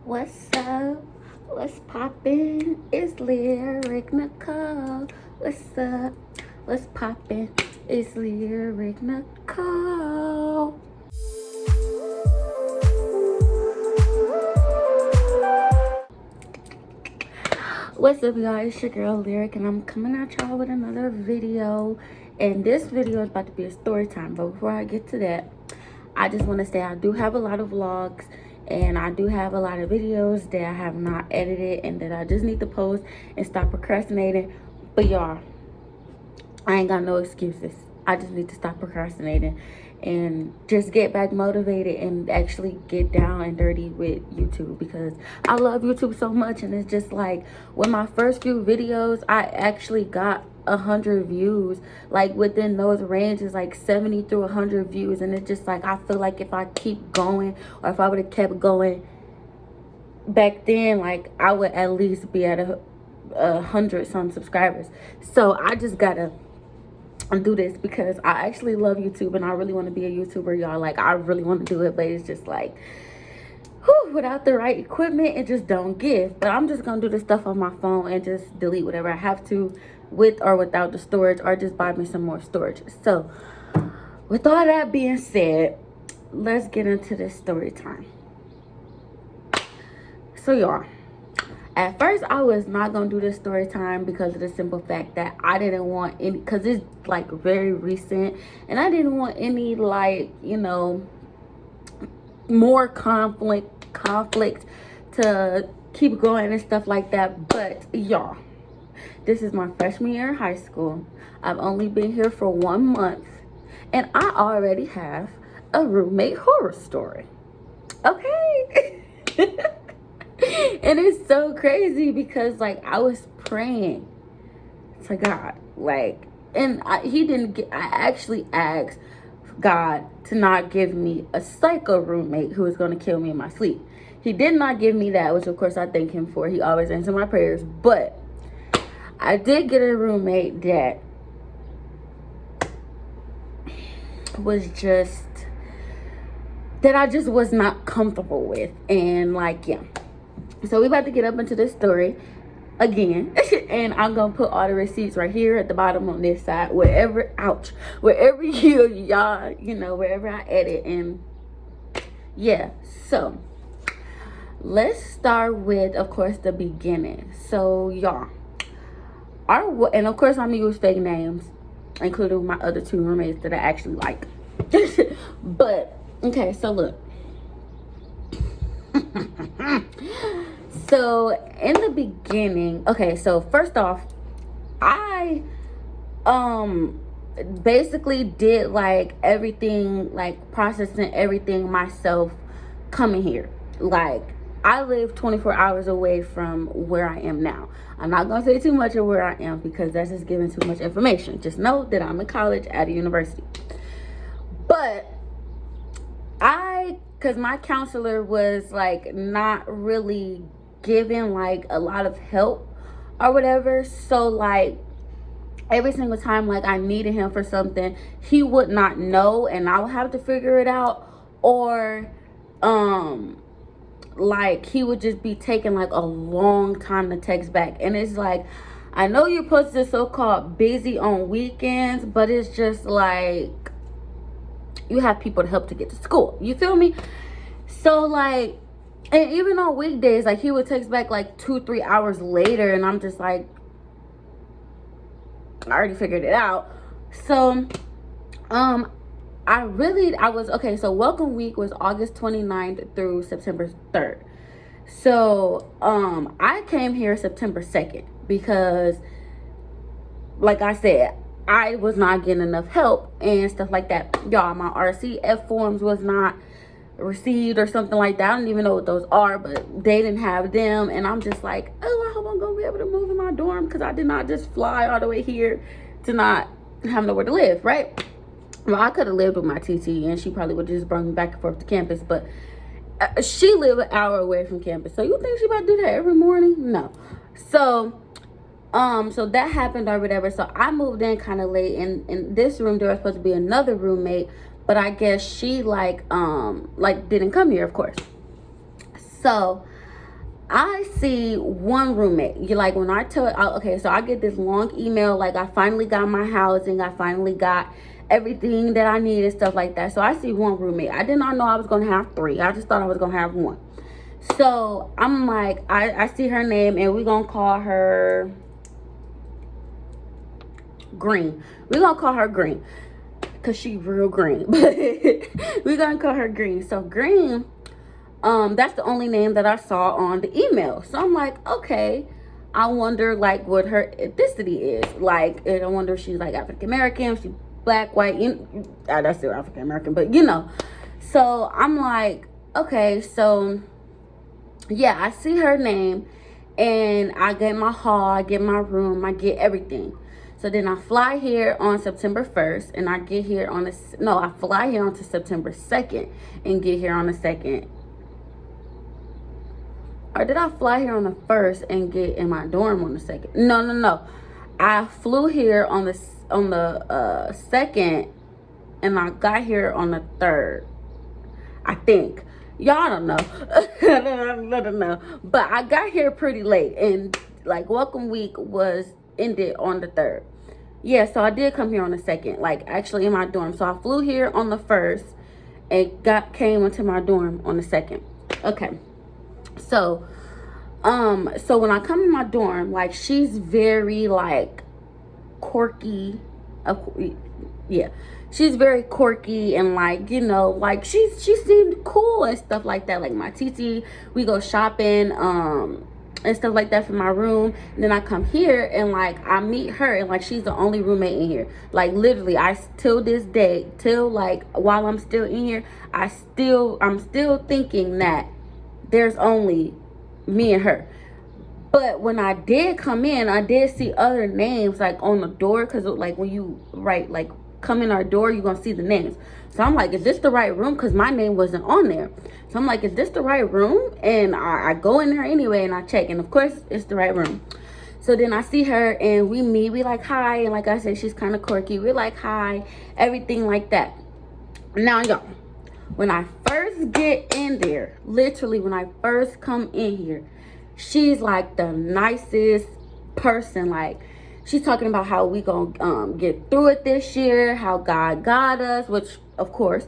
What's up? What's poppin'? It's Lyric Nicole. What's up? What's poppin'? It's Lyric Nicole. What's up, y'all? It's your girl Lyric, and I'm coming at y'all with another video. And this video is about to be a story time. But before I get to that, I just want to say I do have a lot of vlogs and I do have a lot of videos that I have not edited and that I just need to post and stop procrastinating. But y'all, I ain't got no excuses. I just need to stop procrastinating and just get back motivated and actually get down and dirty with YouTube, because I love YouTube so much. And it's just like, with my first few videos, I actually got 100 views, like within those ranges, like 70 through 100 views. And it's just like, I feel like if I keep going, or if I would have kept going back then, like I would at least be at a 100 some subscribers. So I just gotta do this because I actually love YouTube and I really want to be a YouTuber, y'all. Like, I really want to do it, but it's just like, without the right equipment, it just don't give. But I'm just gonna do this stuff on my phone and just delete whatever I have to, with or without the storage, or just buy me some more storage. So with all that being said, let's get into this story time. So y'all, at first I was not gonna do this story time because of the simple fact that I didn't want any, because it's like very recent, and I didn't want any, like, you know, more conflict to keep going and stuff like that. But y'all, this is my freshman year in high school. I've only been here for 1 month and I already have a roommate horror story. Okay. And it's so crazy because, like, I was praying to God, like, and he didn't get, I actually asked God to not give me a psycho roommate who was going to kill me in my sleep. He did not give me that, which of course I thank him for. He always answers my prayers. But I did get a roommate that was just, that I just was not comfortable with. And like, yeah. So we about to get up into this story again. And I'm gonna put all the receipts right here at the bottom on this side, wherever, wherever y'all, you know, wherever I edit. And yeah, so let's start with, of course, the beginning. So y'all, and of course I'm gonna use fake names, including my other two roommates that I actually like. But okay, so look. So in the beginning, okay, so first off, I basically did like everything, like processing everything myself coming here. Like, I live 24 hours away from where I am now. I'm not gonna say too much of where I am because that's just giving too much information. Just know that I'm in college at a university. But because my counselor was like not really giving like a lot of help or whatever. So like, every single time like I needed him for something, he would not know and I would have to figure it out. Or like, he would just be taking like a long time to text back. And it's like, I know you're posted so-called busy on weekends, but it's just like, you have people to help to get to school. You feel me? So like, and even on weekdays, like, he would text back like 2-3 hours later, and I'm just like, I already figured it out. So I was okay. So welcome week was August 29th through September 3rd. So I came here September 2nd because, like I said, I was not getting enough help and stuff like that. Y'all, my RCF forms was not received or something like that. I don't even know what those are, but they didn't have them. And I'm just like, oh, I hope I'm gonna be able to move in my dorm, because I did not just fly all the way here to not have nowhere to live, right? Well, I could have lived with my TT and she probably would just bring me back and forth to campus, but she lived an hour away from campus. So you think she about to do that every morning? No. So so that happened or whatever. So I moved in kind of late, and in this room there was supposed to be another roommate, but I guess she like didn't come here, of course. So I see one roommate. You like when I tell okay, so I get this long email like I finally got my housing, I finally got everything that I need and stuff like that. So I see one roommate. I did not know I was gonna have three. I just thought I was gonna have one. So I'm like, I see her name and we're gonna call her Green. We're gonna call her Green because she real green. But we're gonna call her Green. So Green, that's the only name that I saw on the email. So I'm like, okay, I wonder like what her ethnicity is. Like, I wonder if she's like African American, she's black, white, that's still African American, but you know. So I'm like, okay, so yeah, I see her name and I get my hall, I get my room, I get everything. So then I fly here on September 1st and I get here on I fly here on to September 2nd and get here on the 2nd. Or did I fly here on the 1st and get in my dorm on the 2nd? No. I flew here on the 2nd and I got here on the 3rd. I think. Y'all don't know. I don't know. But I got here pretty late and like welcome week was ended on the 3rd. Yeah, so I did come here on the 2nd, like actually in my dorm. So I flew here on the 1st and came into my dorm on the 2nd. Okay. So when I come in my dorm, like she's very like quirky. Yeah, she's very quirky and like, you know, like she seemed cool and stuff like that. Like my TT, we go shopping, and stuff like that for my room. And then I come here and like I meet her and like she's the only roommate in here. Like literally, till this day, till like while I'm still in here, I'm still thinking that there's only me and her. But when I did come in, I did see other names like on the door, because like when you come in our door, you're gonna see the names. So I'm like, is this the right room? Because my name wasn't on there. So I'm like, is this the right room? And I go in there anyway and I check, and of course it's the right room. So then I see her and we meet, we like hi, and like I said, she's kind of quirky. We're like hi, everything like that. Now y'all, when I first get in there, literally when I first come in here, she's like the nicest person. Like she's talking about how we gonna get through it this year, how God got us, which of course,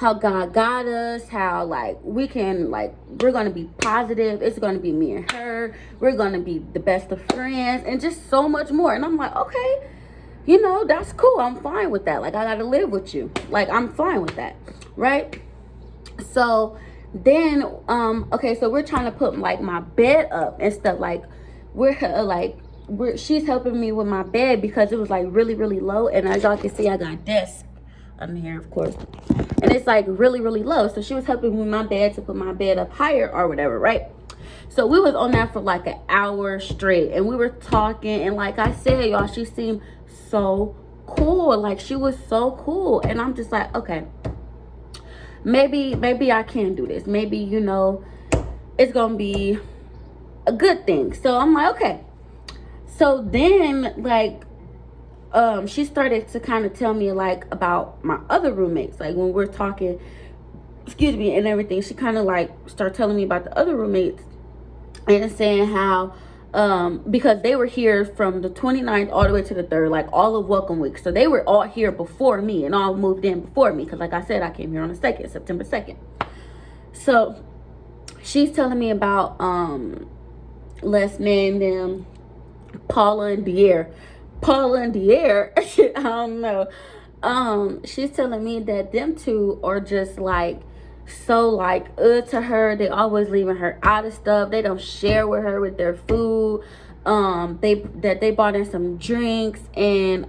how God got us, how like we can, like we're gonna be positive, it's gonna be me and her, we're gonna be the best of friends, and just so much more. And I'm like, okay, you know, that's cool, I'm fine with that. Like I gotta live with you, like I'm fine with that, right? So then okay, so we're trying to put like my bed up and stuff. Like she's helping me with my bed because it was like really low, and as y'all can see, I got desk under here, of course, and it's like really low. So she was helping me with my bed to put my bed up higher or whatever, right? So we was on that for like an hour straight, and we were talking, and like I said, y'all, she seemed so cool. Like she was so cool, and I'm just like, okay, maybe I can do this. Maybe, you know, it's gonna be a good thing. So I'm like, okay. So then like she started to kind of tell me like about my other roommates. Like when we're talking, excuse me, and everything, she kind of like started telling me about the other roommates and saying how because they were here from the 29th all the way to the 3rd, like all of welcome week. So they were all here before me and all moved in before me, because like I said, I came here on the 2nd, September 2nd. So she's telling me about let's name them Paula and Dier. I don't know. She's telling me that them two are just like so like to her. They always leaving her out of stuff. They don't share with her with their food. They bought in some drinks, and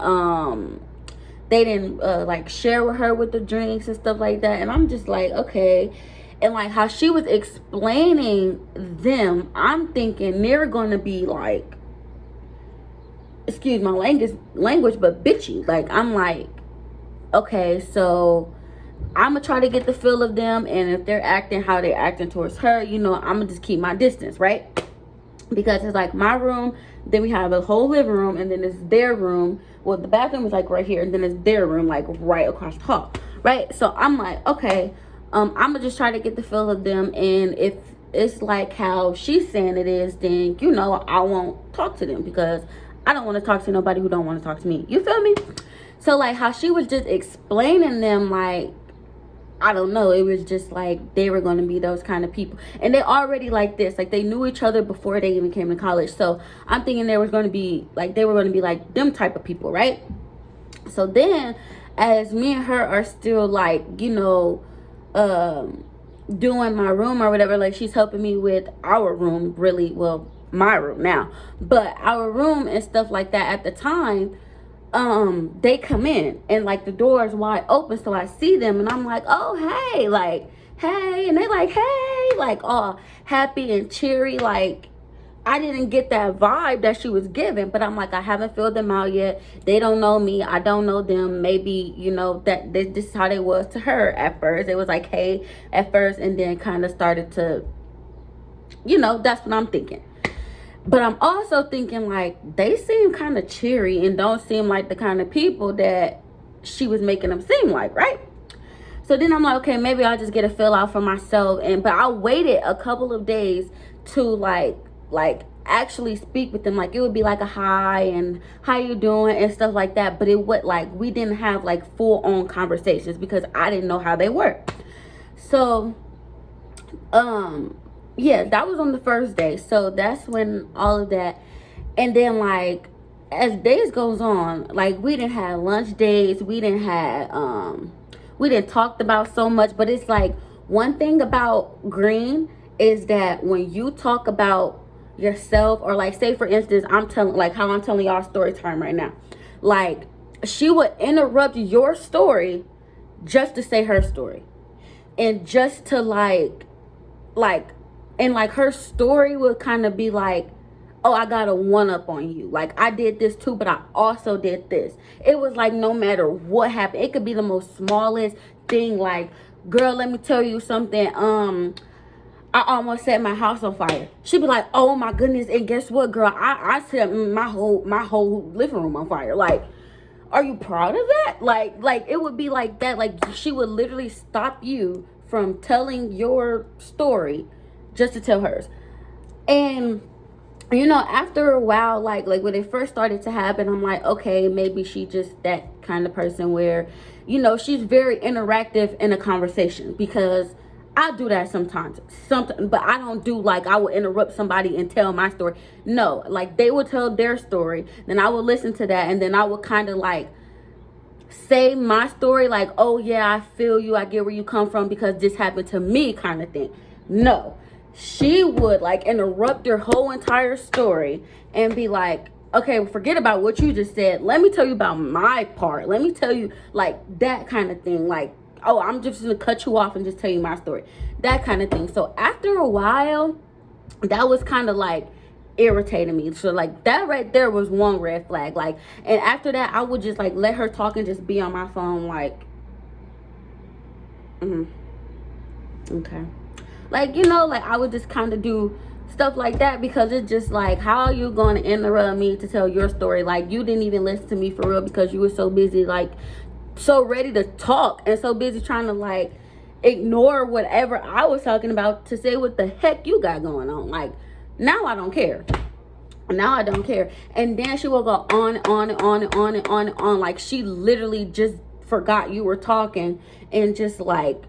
they didn't like share with her with the drinks and stuff like that. And I'm just like, okay. And like how she was explaining them, I'm thinking they're gonna be like, excuse my language, but bitchy. Like I'm like, okay, so I'm gonna try to get the feel of them, and if they're acting how they're acting towards her, you know, I'm gonna just keep my distance, right? Because it's like my room, then we have a whole living room, and then it's their room. Well, the bathroom is like right here, and then it's their room like right across the hall, right? So I'm like, okay, I'm gonna just try to get the feel of them, and if it's like how she's saying it is, then, you know, I won't talk to them because I don't want to talk to nobody who don't want to talk to me. You feel me? So, like, how she was just explaining them, like, I don't know, it was just like they were going to be those kind of people. And they already like this. Like, they knew each other before they even came to college. So, I'm thinking they were going to be like them type of people, right? So, then, as me and her are still, like, you know, doing my room or whatever, like, she's helping me with our room, really, well, my room now, but our room and stuff like that. At the time, they come in and, like, the door is wide open, so I see them and I'm like, oh, hey, like, hey, and they like, hey, like, all happy and cheery. Like, I didn't get that vibe that she was giving, but I'm like, I haven't filled them out yet. They don't know me. I don't know them. Maybe, you know, that this is how they was to her at first. It was like, hey, at first, and then kind of started to, you know, that's what I'm thinking. But I'm also thinking, like, they seem kind of cheery and don't seem like the kind of people that she was making them seem like, right? So then I'm like, okay, maybe I'll just get a fill out for myself. But I waited a couple of days to like actually speak with them. Like, it would be like a hi and how you doing and stuff like that. But it would, like, we didn't have like full on conversations because I didn't know how they were. So yeah, that was on the first day. So that's when all of that. And then, like, as days goes on, like, we didn't have lunch days, we didn't talk about so much. But it's like, one thing about Green is that when you talk about yourself, or like, say for instance, I'm telling, like, how I'm telling y'all story time right now, like, she would interrupt your story just to say her story, and just to like and like, her story would kind of be like, oh, I got a one up on you, like, I did this too, but I also did this. It was like, no matter what happened, it could be the most smallest thing, like, girl, let me tell you something, I almost set my house on fire. She'd be like, oh my goodness, and guess what, girl, I set my whole living room on fire. Like, are you proud of that? Like it would be like that. Like, she would literally stop you from telling your story just to tell hers. And, you know, after a while, like when it first started to happen, I'm like, okay, maybe she just that kind of person where, you know, she's very interactive in a conversation, because I do that sometimes, but I don't do, like, I will interrupt somebody and tell my story. No, like, they will tell their story, then I will listen to that, and then I will kind of like say my story, like, oh yeah, I feel you, I get where you come from because this happened to me, kind of thing. No, she would like interrupt your whole entire story and be like, okay, forget about what you just said, let me tell you about my part, let me tell you, like, that kind of thing. Like, oh, I'm just gonna cut you off and just tell you my story, that kind of thing. So after a while, that was kind of like irritating me. So, like, that right there was one red flag. Like, and after that, I would just like let her talk and just be on my phone, like, okay, like, you know, like, I would just kind of do stuff like that, because it's just like, how are you going to interrupt me to tell your story? Like, you didn't even listen to me for real because you were so busy, like, so ready to talk and so busy trying to like ignore whatever I was talking about to say what the heck you got going on. Like, now I don't care. Now I don't care. And then she will go on and on and on and on and on and on. Like, she literally just forgot you were talking and just like,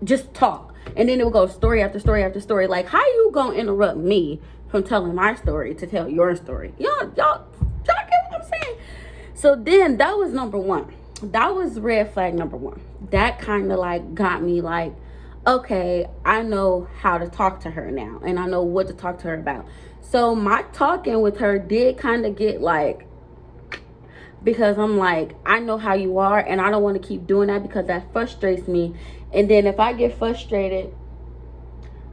just talk. And then it will go story after story after story. Like, how you gonna interrupt me from telling my story to tell your story? Y'all get what I'm saying? So then that was number one. That was red flag number one. That kind of like got me like, okay, I know how to talk to her now, and I know what to talk to her about. So my talking with her did kind of get like, because I'm like, I know how you are, and I don't want to keep doing that because that frustrates me. And then if I get frustrated,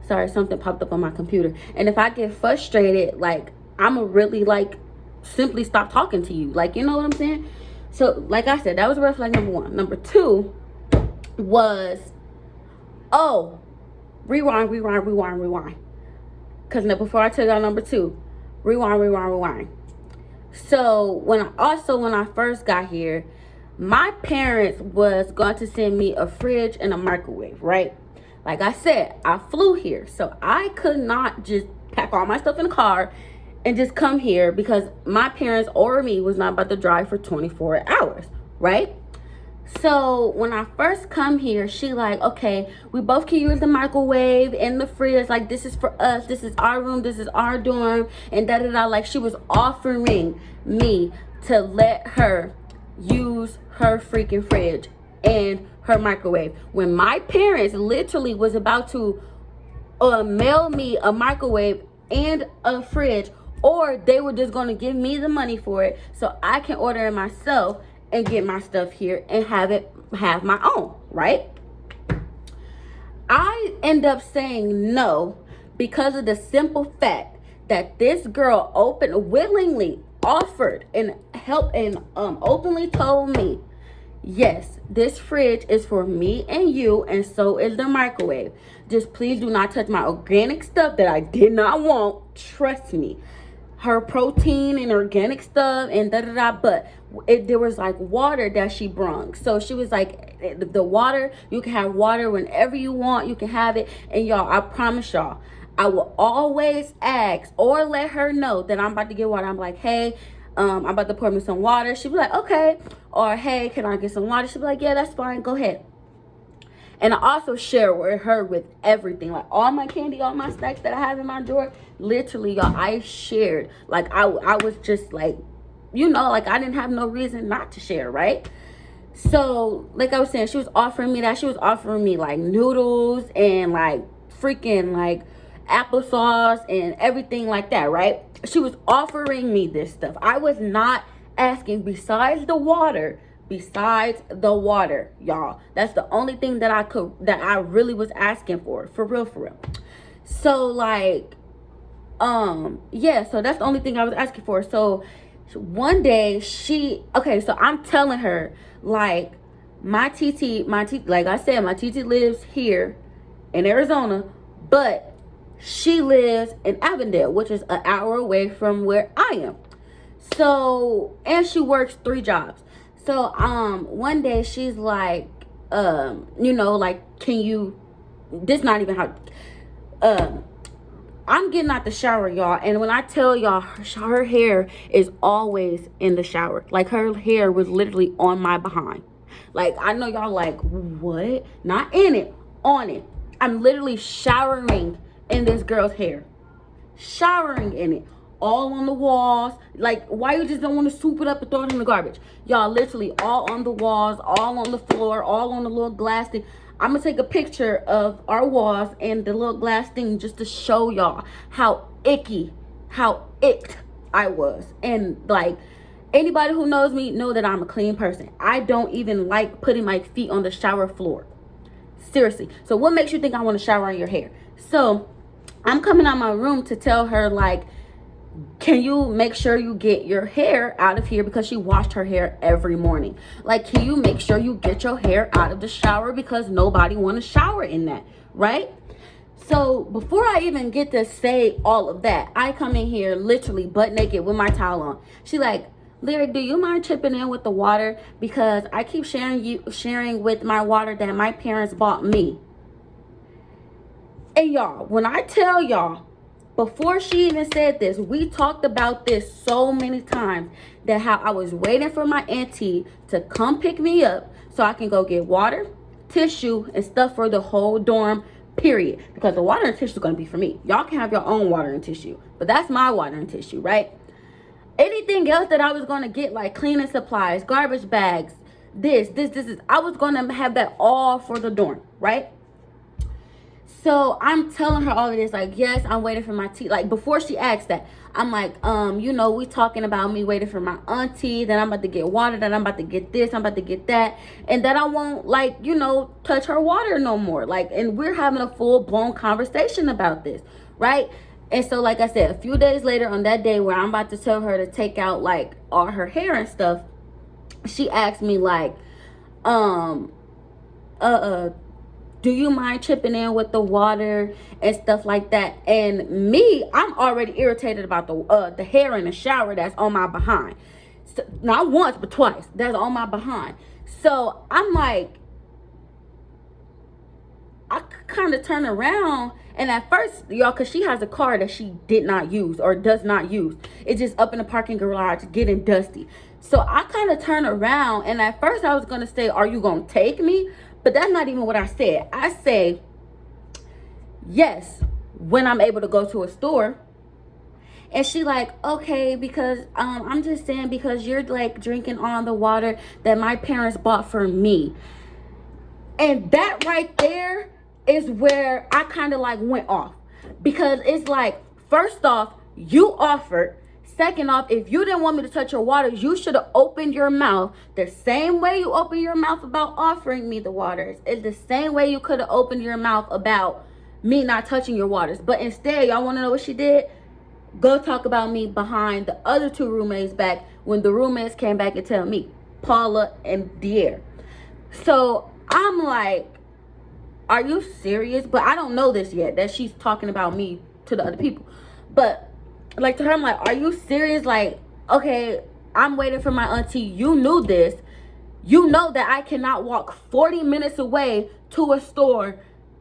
sorry, something popped up on my computer. And if I get frustrated, like, I'ma really like simply stop talking to you. Like, you know what I'm saying? So, like I said, that was red flag number one. Number two was, oh, rewind. Because before I tell y'all number two, rewind. So, when I first got here, my parents was going to send me a fridge and a microwave, right? Like I said, I flew here, so I could not just pack all my stuff in the car and just come here because my parents or me was not about to drive for 24 hours, right? So when I first come here, she like, okay, we both can use the microwave and the fridge. Like, this is for us. This is our room. This is our dorm. And da-da-da. Like, she was offering me to let her use her freaking fridge and her microwave. When my parents literally was about to mail me a microwave and a fridge, or they were just going to give me the money for it so I can order it myself and get my stuff here and have my own, right? I end up saying no because of the simple fact that this girl willingly offered and helped and openly told me, yes, this fridge is for me and you, and so is the microwave. Just please do not touch my organic stuff that I did not want. Trust me. Her protein and organic stuff and da-da-da, but there was like water that she brung. So she was like, the water, you can have water whenever you want. You can have it. And y'all, I promise y'all, I will always ask or let her know that I'm about to get water. I'm like, hey, I'm about to pour me some water. She'd be like, okay. Or, hey, can I get some water? She'd be like, yeah, that's fine. Go ahead. And I also share with her with everything. Like, all my candy, all my snacks that I have in my drawer. Literally, y'all, I shared. Like, I was just like, you know, like, I didn't have no reason not to share, right? So, like I was saying, she was offering me that. She was offering me, like, noodles and, like, freaking, like, applesauce and everything like that, right? She was offering me this stuff. I was not asking besides the water, y'all. That's the only thing that I really was asking for real. So like, yeah, so that's the only thing I was asking for. So one day so I'm telling her, like, my TT, like I said, my TT lives here in Arizona, but she lives in Avondale, which is an hour away from where I am. So, and she works 3 jobs. So, one day she's like, you know, like, can you, this not even how, I'm getting out the shower, y'all. And when I tell y'all, her hair is always in the shower. Like, her hair was literally on my behind. Like, I know y'all like, what? Not in it, on it. I'm literally showering in this girl's hair. Showering in it. All on the walls. Like, why you just don't want to swoop it up and throw it in the garbage? Y'all, literally all on the walls, all on the floor, all on the little glass thing. I'm going to take a picture of our walls and the little glass thing just to show y'all how icky, how icked I was. And, like, anybody who knows me know that I'm a clean person. I don't even like putting my feet on the shower floor. Seriously. So what makes you think I want to shower in your hair? So I'm coming out my room to tell her, like, can you make sure you get your hair out of here, because she washed her hair every morning. Like, can you make sure you get your hair out of the shower, because nobody want to shower in that, right? So before I even get to say all of that, I come in here literally butt naked with my towel on. She like, Lyric, do you mind chipping in with the water? Because I keep sharing with my water that my parents bought me. And y'all, when I tell y'all, before she even said this, we talked about this so many times, that how I was waiting for my auntie to come pick me up so I can go get water, tissue, and stuff for the whole dorm, period. Because the water and tissue is going to be for me. Y'all can have your own water and tissue, but that's my water and tissue, right? Anything else that I was going to get, like cleaning supplies, garbage bags, this, I was going to have that all for the dorm, right? So I'm telling her all of this, like, yes, I'm waiting for my tea. Like, before she asked that, I'm like, you know, we talking about me waiting for my auntie, that I'm about to get water, that I'm about to get this, I'm about to get that, and that I won't, like, you know, touch her water no more. Like, and we're having a full-blown conversation about this, right? And so, like I said, a few days later, on that day where I'm about to tell her to take out, like, all her hair and stuff, she asked me, like, do you mind chipping in with the water and stuff like that? And me, I'm already irritated about the hair in the shower that's on my behind. So, not once, but twice. That's on my behind. So I'm like, I kind of turn around, and at first, y'all, because she has a car that she did not use or does not use. It's just up in the parking garage getting dusty. So I kind of turn around, and at first I was going to say, are you going to take me? But that's not even what I said. I say, yes, when I'm able to go to a store. And she like, okay, because I'm just saying because you're like drinking on the water that my parents bought for me. And that right there is where I kind of like went off. Because it's like, first off, you offered. Second off, if you didn't want me to touch your water, you should have opened your mouth the same way you open your mouth about offering me the waters. It's the same way you could have opened your mouth about me not touching your waters. But instead, y'all want to know what she did? Go talk about me behind the other two roommates back when the roommates came back and tell me, Paula and De'Air. So I'm like, are you serious? But I don't know this yet, that she's talking about me to the other people. But like to her, I'm like, are you serious? Like, okay, I'm waiting for my auntie. You knew this. You know that I cannot walk 40 minutes away to a store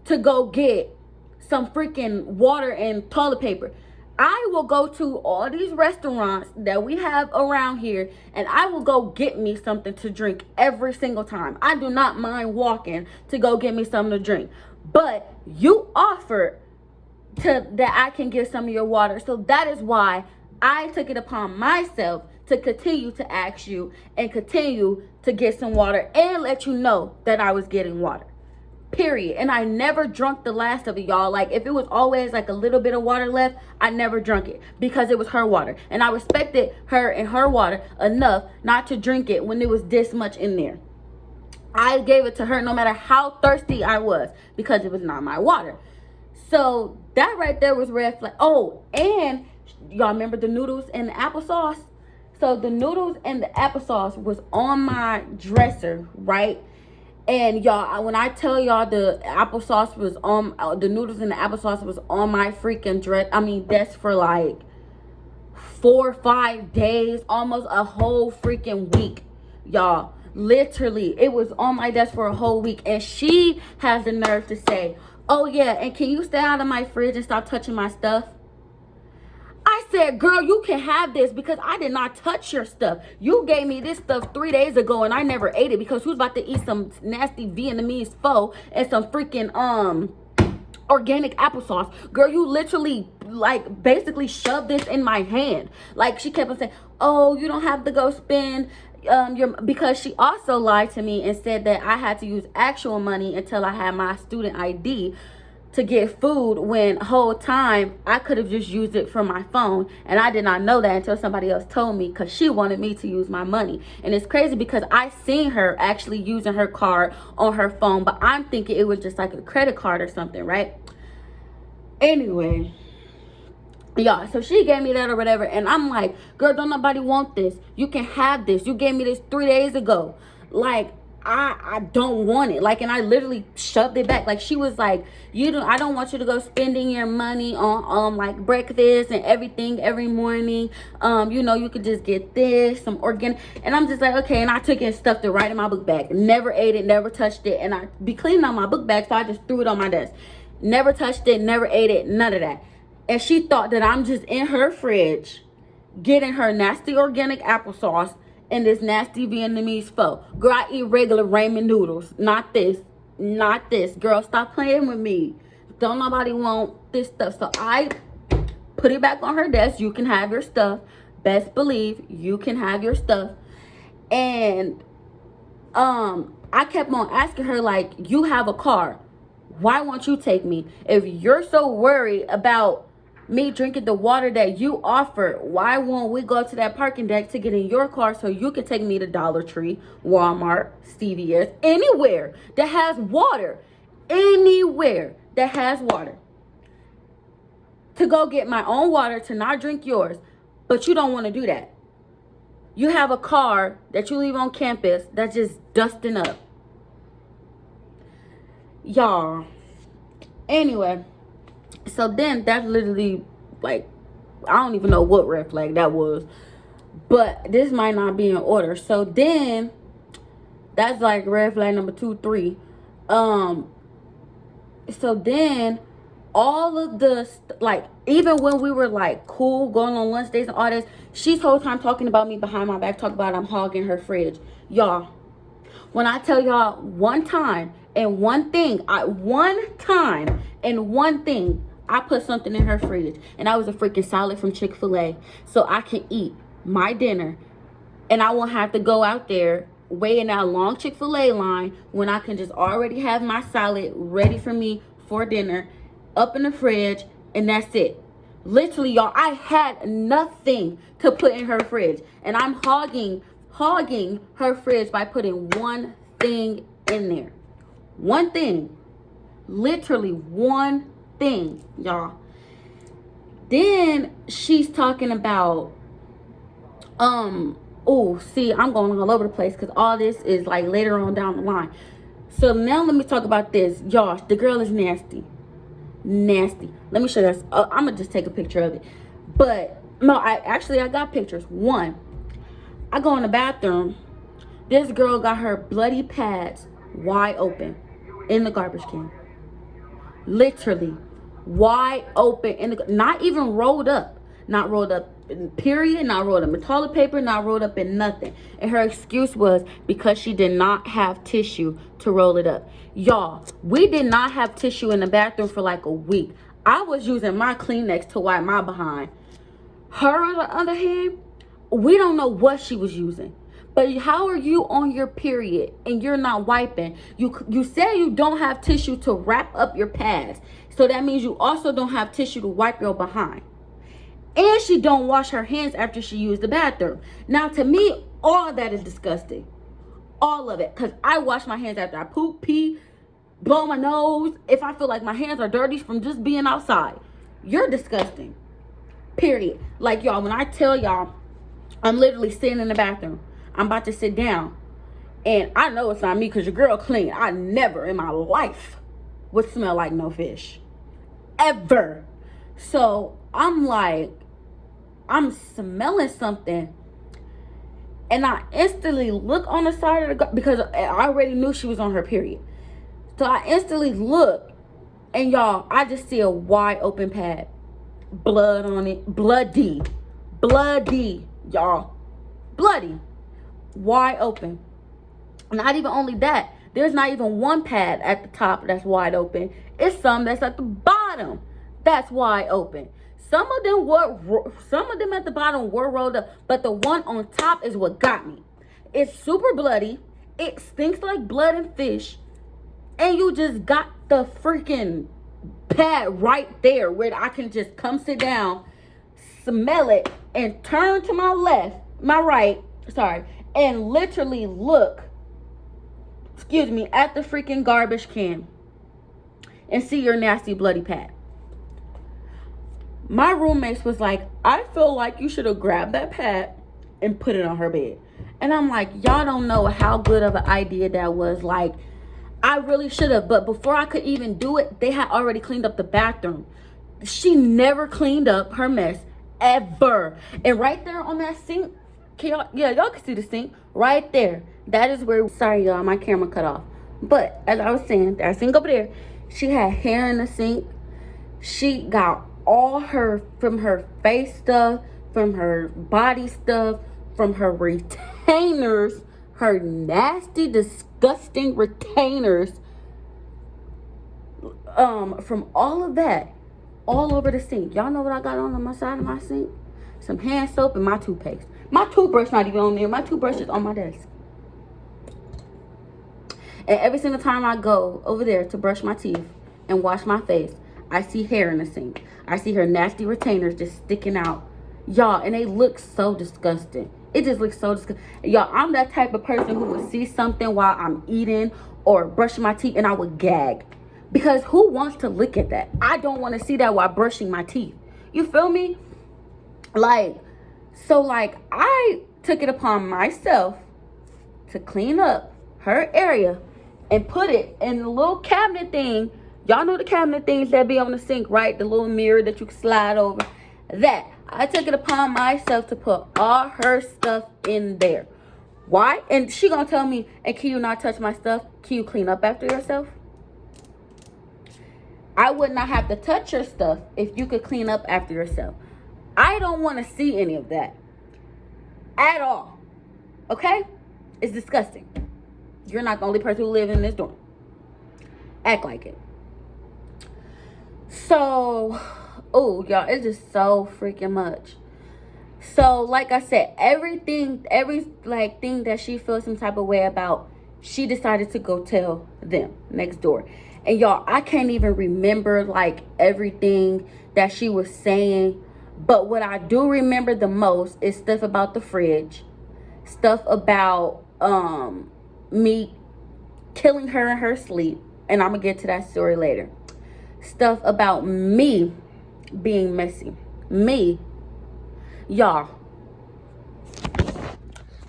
to go get some freaking water and toilet paper. I will go to all these restaurants that we have around here, and I will go get me something to drink every single time. I do not mind walking to go get me something to drink. But you offered that I can get some of your water. So that is why I took it upon myself to continue to ask you and continue to get some water and let you know that I was getting water. Period. And I never drunk the last of it, y'all. Like, if it was always like a little bit of water left, I never drunk it because it was her water. And I respected her and her water enough not to drink it when there was this much in there. I gave it to her no matter how thirsty I was because it was not my water. So that right there was red flag. Oh, and y'all remember the noodles and the applesauce? So the noodles and the applesauce was on my dresser, right? And y'all, when I tell y'all the applesauce was on, the noodles and the applesauce was on my freaking dress. I mean, that's for like 4 or 5 days, almost a whole freaking week, y'all. Literally, it was on my desk for a whole week. And she has the nerve to say, oh yeah, and can you stay out of my fridge and stop touching my stuff? I said, girl, you can have this because I did not touch your stuff. You gave me this stuff 3 days ago and I never ate it because who's about to eat some nasty Vietnamese pho and some freaking organic applesauce? Girl, you literally like basically shoved this in my hand. Like, she kept on saying, oh, you don't have to go spend because she also lied to me and said that I had to use actual money until I had my student ID to get food, when whole time I could have just used it from my phone. And I did not know that until somebody else told me, because she wanted me to use my money. And it's crazy because I seen her actually using her card on her phone, but I'm thinking it was just like a credit card or something, right? Anyway, y'all, so she gave me that or whatever, and I'm like, girl, don't nobody want this. You can have this. You gave me this 3 days ago. Like, I don't want it. Like, and I literally shoved it back. Like, she was like, I don't want you to go spending your money on like breakfast and everything every morning. You could just get this, some organic. And I'm just like, okay. And I took it and stuffed it right in my book bag. Never ate it, never touched it. And I be cleaning on my book bag, so I just threw it on my desk. Never touched it, never ate it, none of that. And she thought that I'm just in her fridge getting her nasty organic applesauce and this nasty Vietnamese pho. Girl, I eat regular ramen noodles. Not this. Not this. Girl, stop playing with me. Don't nobody want this stuff. So I put it back on her desk. You can have your stuff. Best believe you can have your stuff. And I kept on asking her, like, you have a car. Why won't you take me? If you're so worried about me drinking the water that you offered, why won't we go to that parking deck to get in your car so you can take me to Dollar Tree, Walmart, CVS, anywhere that has water, anywhere that has water, to go get my own water, to not drink yours. But you don't want to do that. You have a car that you leave on campus that's just dusting up. Y'all. Anyway, so then that's literally, like, I don't even know what red flag that was, but this might not be in order. So then that's like red flag number 2, 3. So then all of the like, even when we were like cool going on lunch days and all this, she's whole time talking about me behind my back, talking about I'm hogging her fridge. Y'all, when I tell y'all one time and one thing I put something in her fridge, and that was a freaking salad from Chick-fil-A, so I can eat my dinner and I won't have to go out there waiting that long Chick-fil-A line when I can just already have my salad ready for me for dinner up in the fridge, and that's it. Literally, y'all, I had nothing to put in her fridge, and I'm hogging her fridge by putting one thing in there. One thing. Literally one thing, y'all. Then she's talking about oh, see, I'm going all over the place because all this is like later on down the line. So now let me talk about this. Y'all, the girl is nasty. Nasty. Let me show you. I'm going to just take a picture of it. But, no, I got pictures. One, I go in the bathroom. This girl got her bloody pads wide open in the garbage can. Literally. Wide open. Not even rolled up. Not rolled up in period, not rolled up in toilet paper, not rolled up in nothing. And her excuse was because she did not have tissue to roll it up. Y'all, we did not have tissue in the bathroom for like a week. I was using my Kleenex to wipe my behind. Her, on the other hand, we don't know what she was using. But how are you on your period and you're not wiping? You say you don't have tissue to wrap up your pads. So that means you also don't have tissue to wipe your behind. And she don't wash her hands after she used the bathroom. Now, to me, all of that is disgusting. All of it. Because I wash my hands after I poop, pee, blow my nose. If I feel like my hands are dirty from just being outside. You're disgusting. Period. Like, y'all, when I tell y'all, I'm literally sitting in the bathroom. I'm about to sit down. And I know it's not me because your girl clean. I never in my life would smell like no fish. Ever. So, I'm like, I'm smelling something, and I instantly look on the side of the because I already knew she was on her period. So I instantly look, and y'all, I just see a wide open pad, blood on it, bloody, y'all, bloody, wide open. Not even only that, there's not even one pad at the top that's wide open. It's some that's at the bottom that's wide open. Some of them at the bottom were rolled up, but the one on top is what got me. It's super bloody. It stinks like blood and fish. And you just got the freaking pad right there where I can just come sit down, smell it, and turn to my right, and literally look, at the freaking garbage can and see your nasty bloody pad. My roommates was like, I feel like you should have grabbed that pad and put it on her bed. And I'm like, y'all don't know how good of an idea that was. Like, I really should have. But before I could even do it, they had already cleaned up the bathroom. She never cleaned up her mess, ever. And right there on that sink, y'all can see the sink right there. That is where, sorry y'all, my camera cut off. But as I was saying, that sink over there, she had hair in the sink. She got all from her face stuff, from her body stuff, from her retainers, her nasty, disgusting retainers, from all of that, all over the sink. Y'all know what I got on my side of my sink? Some hand soap and my toothpaste. My toothbrush not even on there. My toothbrush is on my desk. And every single time I go over there to brush my teeth and wash my face, I see hair in the sink. I see her nasty retainers just sticking out. Y'all, and they look so disgusting. It just looks so disgusting. Y'all, I'm that type of person who would see something while I'm eating or brushing my teeth and I would gag. Because who wants to look at that? I don't want to see that while brushing my teeth. You feel me? Like, so like I took it upon myself to clean up her area and put it in the little cabinet thing. Y'all know the cabinet things that be on the sink, right? The little mirror that you can slide over. That. I took it upon myself to put all her stuff in there. Why? And she gonna tell me, and can you not touch my stuff? Can you clean up after yourself? I would not have to touch your stuff if you could clean up after yourself. I don't want to see any of that at all. Okay? It's disgusting. You're not the only person who lives in this dorm. Act like it. So, oh, y'all, it's just so freaking much. So, like I said, every thing that she feels some type of way about, she decided to go tell them next door. And y'all, I can't even remember like everything that she was saying. But what I do remember the most is stuff about the fridge. Stuff about me killing her in her sleep. And I'm going to get to that story later. Stuff about me being messy. Me. Y'all.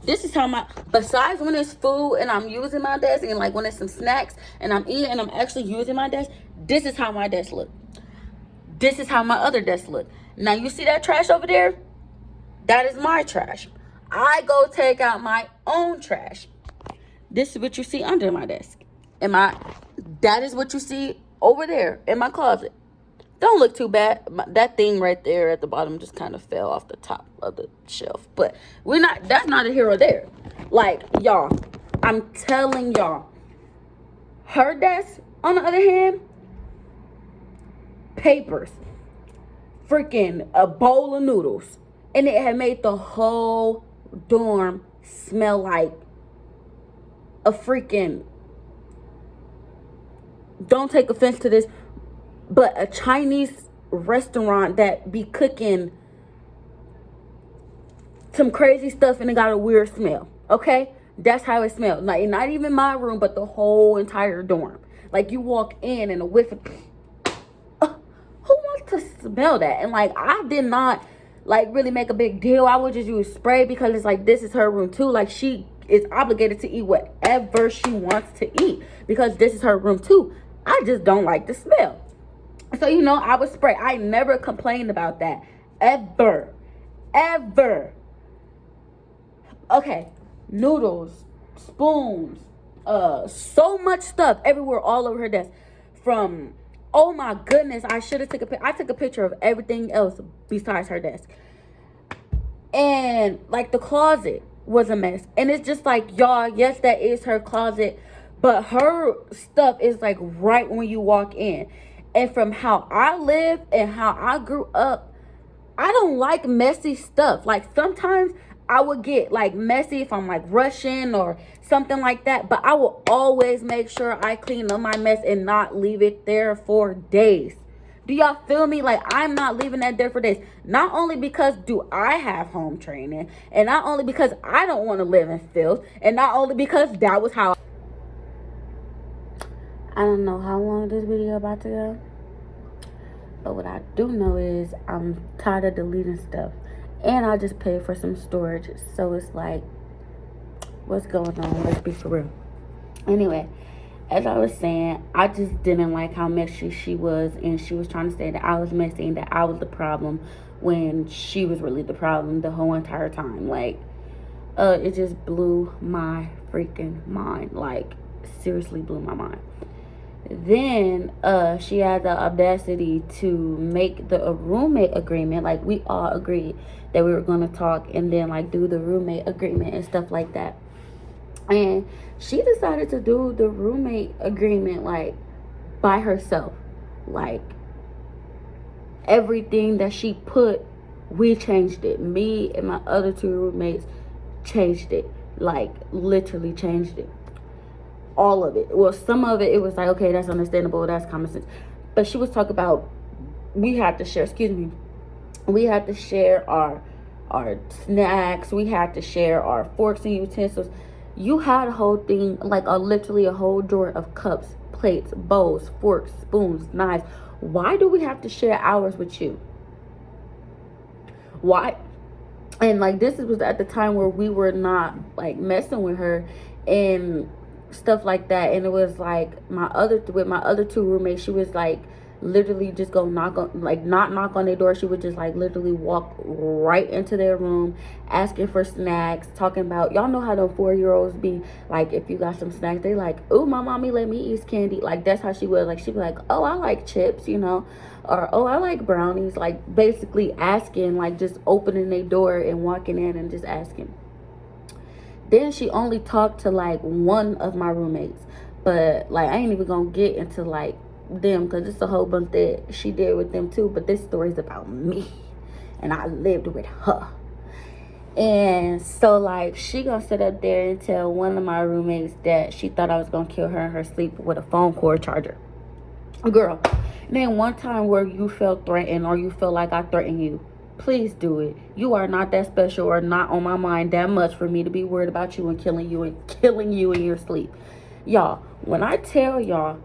This is how besides when it's food and I'm using my desk, and like when it's some snacks and I'm eating and I'm actually using my desk, this is how my desk look. This is how my other desk look. Now you see that trash over there? That is my trash. I go take out my own trash. This is what you see under my desk. That is what you see over there in my closet. Don't look too bad. That thing right there at the bottom just kind of fell off the top of the shelf. But that's not a here or there. Like, y'all, I'm telling y'all. Her desk, on the other hand, papers. Freaking a bowl of noodles. And it had made the whole dorm smell like a freaking, don't take offense to this, but a Chinese restaurant that be cooking some crazy stuff and it got a weird smell. Okay? That's how it smelled. Like, not even my room, but the whole entire dorm. Like, you walk in and a whiff of, who wants to smell that? And like, I did not like really make a big deal. I would just use spray because it's like, this is her room too. Like, she is obligated to eat whatever she wants to eat because this is her room too. I just don't like the smell. So, I would spray. I never complained about that. Ever. Ever. Okay. Noodles. Spoons. So much stuff everywhere, all over her desk. From, oh my goodness, I should have I took a picture of everything else besides her desk. And, like, the closet was a mess. And it's just like, y'all, yes, that is her closet. But her stuff is, like, right when you walk in. And from how I live and how I grew up, I don't like messy stuff. Like, sometimes I would get, like, messy if I'm, like, rushing or something like that. But I will always make sure I clean up my mess and not leave it there for days. Do y'all feel me? Like, I'm not leaving that there for days. Not only because do I have home training, and not only because I don't want to live in filth, and not only because that was how. I don't know how long this video about to go. But what I do know is I'm tired of deleting stuff. And I just paid for some storage. So it's like, what's going on? Let's be for real. Anyway, as I was saying, I just didn't like how messy she was. And she was trying to say that I was messy and that I was the problem when she was really the problem the whole entire time. Like, it just blew my freaking mind. Like, seriously blew my mind. Then she had the audacity to make the roommate agreement. Like, we all agreed that we were going to talk and then like do the roommate agreement and stuff like that. And she decided to do the roommate agreement like by herself. Like, everything that she put, we changed it. Me and my other two roommates changed it. Like, literally changed it. All of it. Well, some of it, it was like, okay, that's understandable, that's common sense. But she was talking about, we had to share our snacks, we had to share our forks and utensils. You had a whole thing, like literally a whole drawer of cups, plates, bowls, forks, spoons, knives. Why do we have to share ours with you? Why? And like, this was at the time where we were not like messing with her and stuff like that. And it was like with my other two roommates, she was like literally just go knock on, like not knock on their door. She would just like literally walk right into their room, asking for snacks, talking about, y'all know how them 4-year-olds be like, if you got some snacks, they like, oh, my mommy let me eat candy. Like that's how she was. Like she'd be like, oh, I like chips, you know, or oh, I like brownies. Like basically asking, like just opening their door and walking in and just asking. Then she only talked to like one of my roommates, but like I ain't even gonna get into like them because it's a whole bunch that she did with them too. But this story's about me, and I lived with her. And so like she gonna sit up there and tell one of my roommates that she thought I was gonna kill her in her sleep with a phone cord charger. Girl, name one time where you felt threatened or you feel like I threatened you. Please do it. You are not that special or not on my mind that much for me to be worried about you and killing you in your sleep. Y'all, when I tell y'all,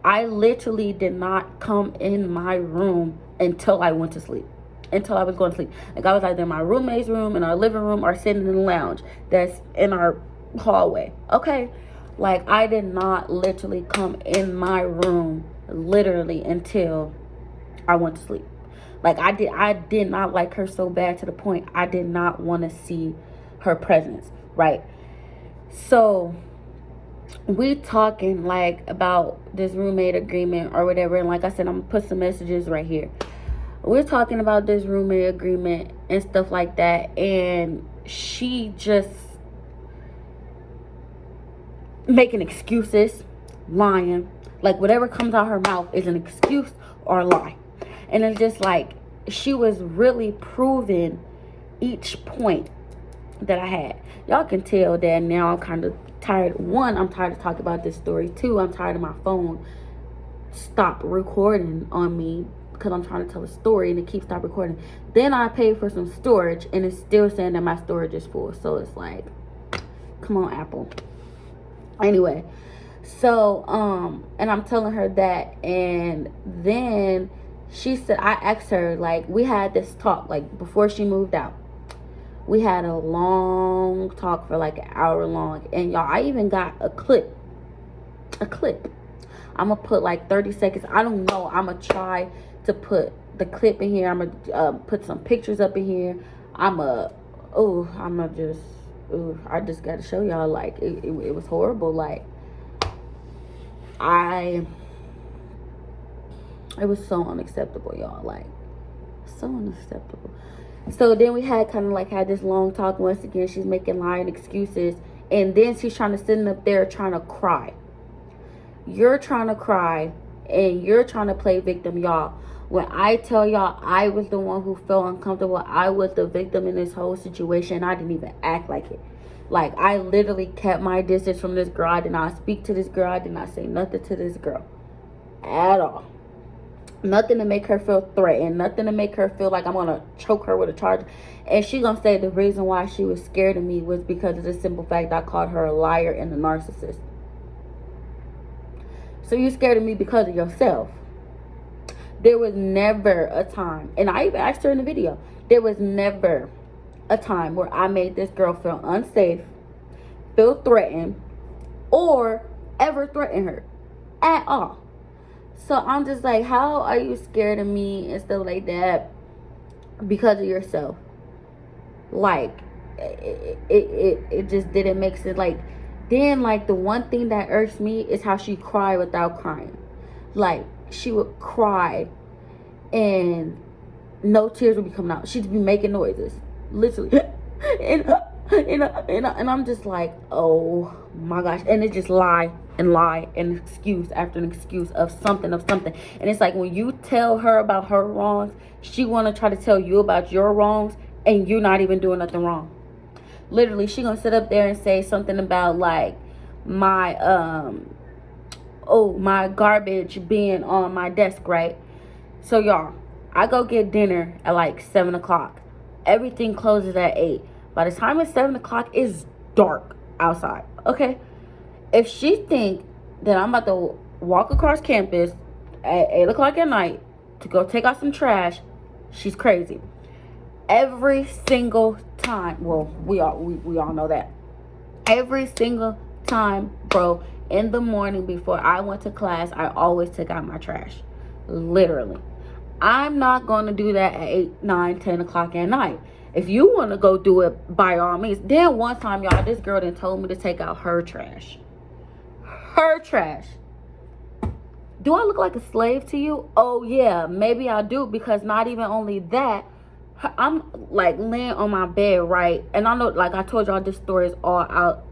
I literally did not come in my room until I went to sleep. Until I was going to sleep. Like I was either in my roommate's room, in our living room, or sitting in the lounge that's in our hallway. Okay? Like I did not literally come in my room literally until I went to sleep. Like I did not like her so bad to the point I did not want to see her presence, right? So we talking like about this roommate agreement or whatever, and like I said, I'm gonna put some messages right here. We're talking about this roommate agreement and stuff like that, and she just making excuses, lying. Like whatever comes out her mouth is an excuse or a lie. And it's just like she was really proving each point that I had. Y'all can tell that now I'm kind of tired. One, I'm tired of talking about this story. Two, I'm tired of my phone stop recording on me because I'm trying to tell a story and it keeps stop recording. Then I paid for some storage and it's still saying that my storage is full. So it's like, come on, Apple. Anyway, so and I'm telling her that, and then she said, I asked her, like, we had this talk, like, before she moved out. We had a long talk for, like, an hour long. And, y'all, I even got a clip. I'm going to put, like, 30 seconds. I don't know. I'm going to try to put the clip in here. I'm going to put some pictures up in here. I just got to show y'all, like, it was horrible. Like, it was so unacceptable, y'all. Like, so unacceptable. So then we had had this long talk. Once again, she's making lying excuses. And then she's trying to sit up there trying to cry. You're trying to cry. And you're trying to play victim, y'all. When I tell y'all I was the one who felt uncomfortable, I was the victim in this whole situation. I didn't even act like it. Like, I literally kept my distance from this girl. I did not speak to this girl. I did not say nothing to this girl at all. Nothing to make her feel threatened. Nothing to make her feel like I'm going to choke her with a charger. And she going to say the reason why she was scared of me was because of the simple fact I called her a liar and a narcissist. So you scared of me because of yourself. There was never a time, and I even asked her in the video, there was never a time where I made this girl feel unsafe, feel threatened, or ever threaten her at all. So I'm just like, how are you scared of me and stuff like that because of yourself? Like, it just didn't make sense. Like, then, like, the one thing that irks me is how she cried without crying. Like, she would cry and no tears would be coming out. She'd be making noises, literally. and I'm just like, oh my gosh. And it just lie and excuse after an excuse of something. And it's like, when you tell her about her wrongs, she want to try to tell you about your wrongs, and you're not even doing nothing wrong. Literally, she gonna sit up there and say something about, like, my my garbage being on my desk, right? So, y'all, I go get dinner at like 7 o'clock. Everything closes at 8. By the time it's 7 o'clock, it's dark outside, okay? If she think that I'm about to walk across campus at 8 o'clock at night to go take out some trash, she's crazy. Every single time, well, we all know that. Every single time, bro, in the morning before I went to class, I always took out my trash. Literally. I'm not going to do that at 8, 9, 10 o'clock at night. If you want to go do it, by all means. Then one time, y'all, this girl done told me to take out her trash. Her trash. Do I look like a slave to you? Oh, yeah, maybe I do, because not even only that, I'm like laying on my bed, right? And I know, like I told y'all, this story is all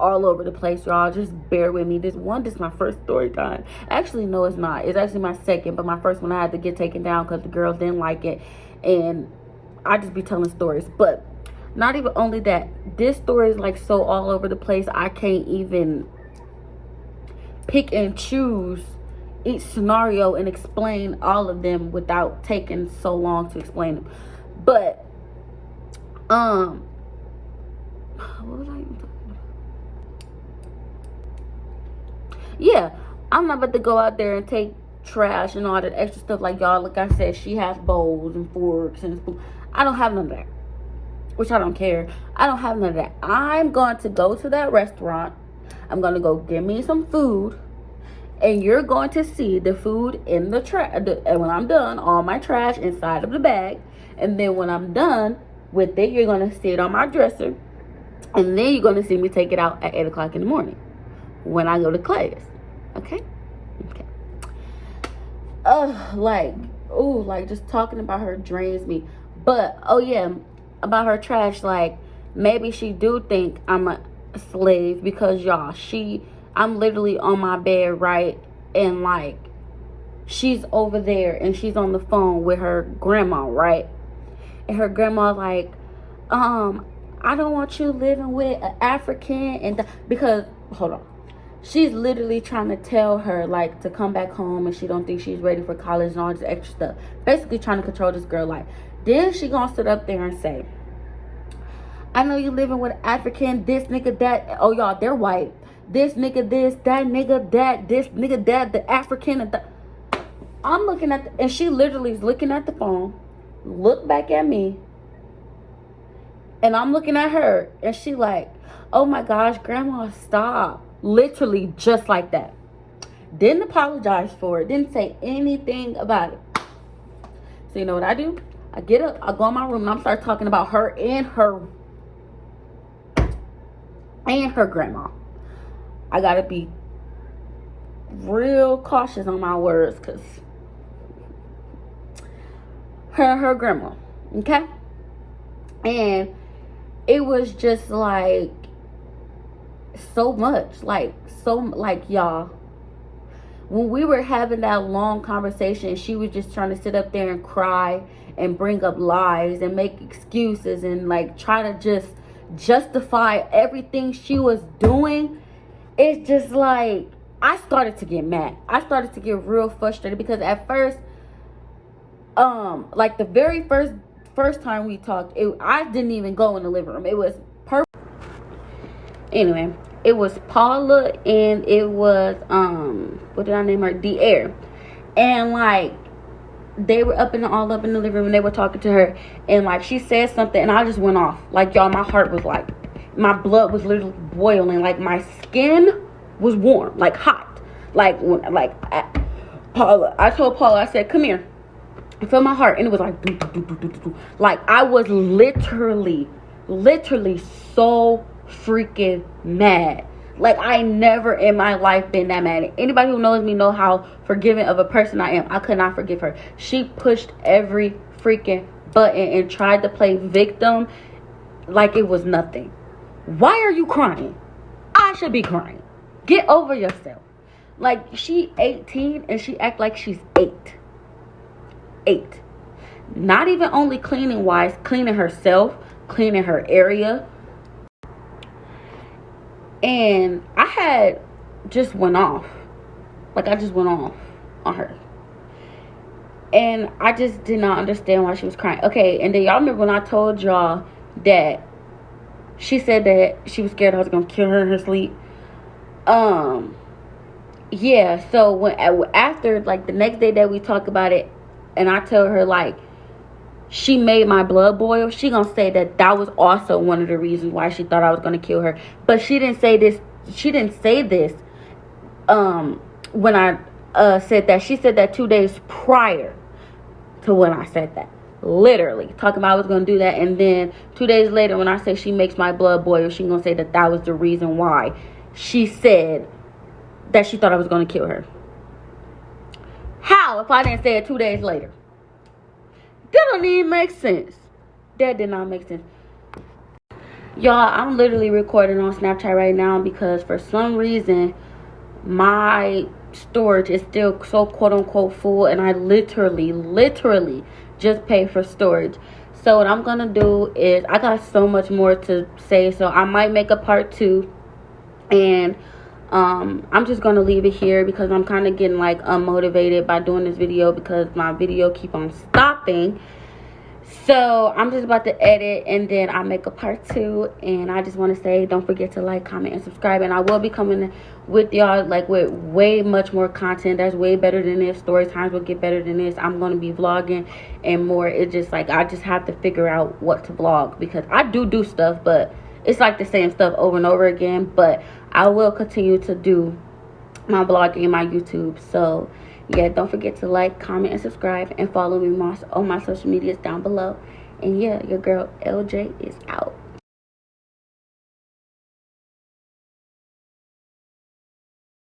over the place, y'all. Just bear with me. This is my first story time. Actually, no, it's not. It's actually my second, but my first one I had to get taken down because the girls didn't like it. And I just be telling stories. But not even only that, this story is like so all over the place. I can't even pick and choose each scenario and explain all of them without taking so long to explain them. But what was I even talking about? Yeah, I'm not about to go out there and take trash and all that extra stuff. Like, y'all, like I said, she has bowls and forks and spoons. I don't have none of that, which I don't care. I don't have none of that. I'm going to go to that restaurant. I'm going to go get me some food. And you're going to see the food in the trash. And when I'm done, all my trash inside of the bag. And then when I'm done with it, you're going to see it on my dresser. And then you're going to see me take it out at 8 o'clock in the morning when I go to class. Okay? Okay. Like just talking about her drains me. But, oh yeah, about her trash, like, maybe she do think I'm a slave because, y'all, I'm literally on my bed, right? And, like, she's over there and she's on the phone with her grandma, right? And her grandma, like, I don't want you living with an African. And because, hold on. She's literally trying to tell her, like, to come back home and she don't think she's ready for college and all this extra stuff. Basically trying to control this girl life. Then she gonna sit up there and say, I know you living with an African, this nigga, that. Oh, y'all, they're white. This nigga, this, that nigga, that, this nigga, that, the African, and the... I'm looking at and she literally is looking at the phone, look back at me, and I'm looking at her, and she like, oh my gosh, grandma, stop. Literally just like that. Didn't apologize for it, didn't say anything about it. So you know what I do? I get up, I go in my room, and I'm start talking about her and her grandma. I gotta be real cautious on my words, because her grandma, okay? And it was just like so much, like y'all, when we were having that long conversation, she was just trying to sit up there and cry and bring up lies and make excuses and like try to just justify everything she was doing. It's just like, I started to get mad. I started to get real frustrated because at first, like the very first time we talked, I didn't even go in the living room. It was perfect. Anyway, it was Paula and it was, what did I name her? D'Air. And like, they were all up in the living room and they were talking to her. And like, she said something and I just went off. Like, y'all, my heart was like, my blood was literally boiling. Like, my skin was warm, like hot. Like, Paula, I told Paula, I said, come here. I felt my heart, and it was like, doo, doo, doo, doo, doo, doo. Like, I was literally so freaking mad. Like, I never in my life been that mad. Anybody who knows me know how forgiving of a person I am. I could not forgive her. She pushed every freaking button and tried to play victim like it was nothing. Why are you crying? I should be crying. Get over yourself. Like, she 18 and she act like she's 8. Not even only cleaning wise, cleaning herself, cleaning her area. And I had just went off. Like, I just went off on her. And I just did not understand why she was crying. Okay, and then y'all remember when I told y'all that she said that she was scared I was going to kill her in her sleep? Yeah, so when after, like, the next day that we talk about it, and I tell her, like, she made my blood boil, she gonna say that was also one of the reasons why she thought I was gonna kill her. But she didn't say this when I said that. She said that 2 days prior to when I said that. Literally talking about I was gonna do that, and then 2 days later when I say she makes my blood boil, she gonna say that that was the reason why she said that she thought I was gonna kill her. How if I didn't say it 2 days later? That don't even make sense. That did not make sense. Y'all, I'm literally recording on Snapchat right now because for some reason my storage is still so quote unquote full, and I literally just pay for storage. So what I'm gonna do is, I got so much more to say, so I might make a part 2, and I'm just gonna leave it here because I'm kind of getting like unmotivated by doing this video because my video keep on stopping. So I'm just about to edit, and then I'll make a part 2. And I just want to say, don't forget to like, comment, and subscribe. And I will be coming with y'all like with way much more content that's way better than this. Story times will get better than this. I'm going to be vlogging and more. It's just like I just have to figure out what to vlog, because I do stuff, but it's like the same stuff over and over again. But I will continue to do my vlogging and my YouTube. So yeah, don't forget to like, comment, and subscribe, and follow me on my social medias down below. And yeah, your girl LJ is out.